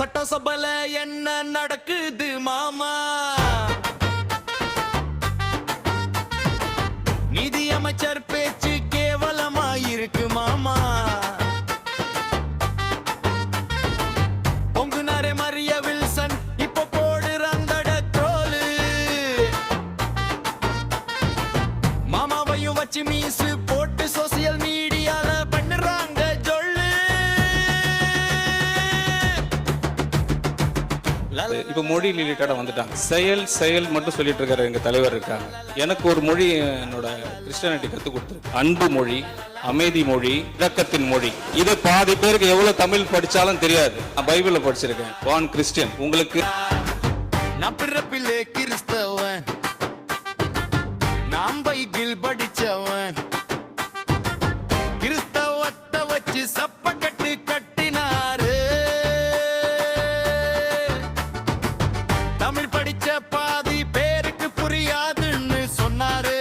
சட்டசபையில என்ன நடக்குது மாமா? நிதி அமைச்சர் பேச்சு கேவலமாயிருக்கு மாமா. பொங்குனாரே மரிய வில்சன் இப்ப போடுறாந்தட ட்ரோலு. மாமாவையும் வச்சு மீசு போட்டு சோசியல் மீடியால பண்ணுறாங்க ஜொல்லு. இப்ப மொழி ரிலேட்டடா வந்துட்டாங்க. செயல் செயல் மட்டும் சொல்லிட்டு இருக்காரு எங்க தலைவர் இருக்காங்க. எனக்கு ஒரு மொழி என்னோட கிறிஸ்டியானிட்டி கத்து கொடுத்துருக்கு. அன்பு மொழி, அமைதி மொழி, இரக்கத்தின் மொழி. இது பாதி பேருக்கு எவ்வளவு தமிழ் படிச்சாலும் தெரியாது. நான் பைபிள்ல படிச்சிருக்கேன். வான் கிறிஸ்டியன். உங்களுக்கு நான் பிறப்பிலே கிறிஸ்தவன், நான் பைபிள் படிச்சவன். கிறிஸ்தவத்தை வச்சு சப்பக்கட்டு கட்டினாரு. தமிழ் படிச்ச பாதி பேருக்கு புரியாதுன்னு சொன்னாரு.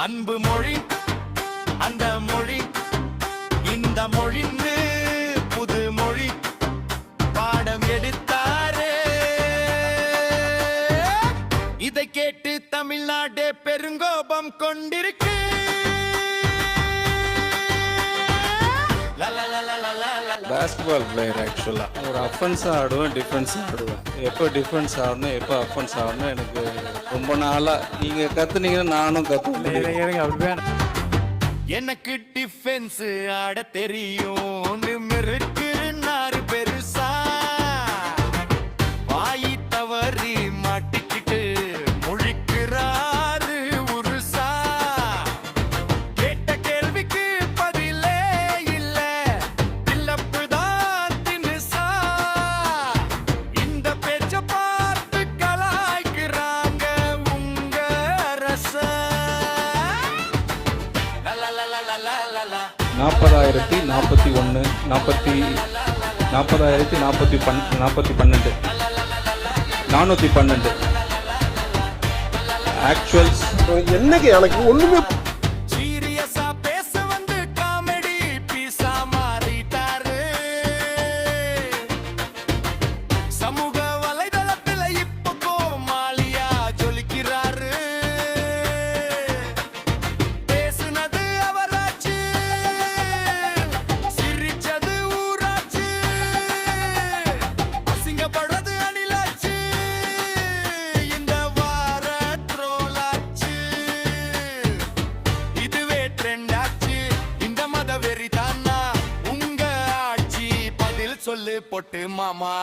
அன்பு மொழி அந்த மொழி, இந்த மொழின்னு புது மொழி பாடம் எடுத்தாரே. இதை கேட்டு தமிழ்நாடு பெருங்கோபம் கொண்டிருக்கு. பாஸ்கெட்பால் பிளேயர் ஆக்சுவலா ஒரு அஃபென்ஸா ஆடுவேன், டிஃபென்ஸா ஆடுவேன். எப்போ டிஃபென்ஸ் ஆடணும் எப்போ அஃபென்ஸ் ஆடணும் எனக்கு ரொம்ப நாளா நீங்க கத்துனீங்கன்னா நானும் கத்துவேன். எனக்கு டிஃபென்ஸ் ஆட தெரியும் மிருக்குனாரு பெருசா. வாயி தவறி மாட்டிக்கிட்டு முழிக்கிறாரு உருசா. கேட்ட கேள்விக்கு பதிலே இல்ல, இல்லப்புதான் தினுசா. இந்த பேச்ச பார்த்து கலாய்க்கிறாங்க உங்க அரச. 40,041 412 ஆக்சுவல்ஸ். என்னங்க எனக்கு ஒண்ணுமே சீரியஸா பேச வந்து காமெடி பீஸா மாறிட்டாரு. சமூக வலைதளத்துல இப்ப கோமாளியா ஜொலிக்கிறாரு. பேசுனது அவராச்சு, சிரிச்சது ஊராச்சு, அசிங்கப்படுறது அணிலாச்சு. இந்த வார ட்ரோலாச்சு, இதுவே ட்ரெண்ட் ஆச்சு. இந்த மத வெறி தானா உங்க ஆட்சி? பதில் சொல்லு பொட்டு மாமா.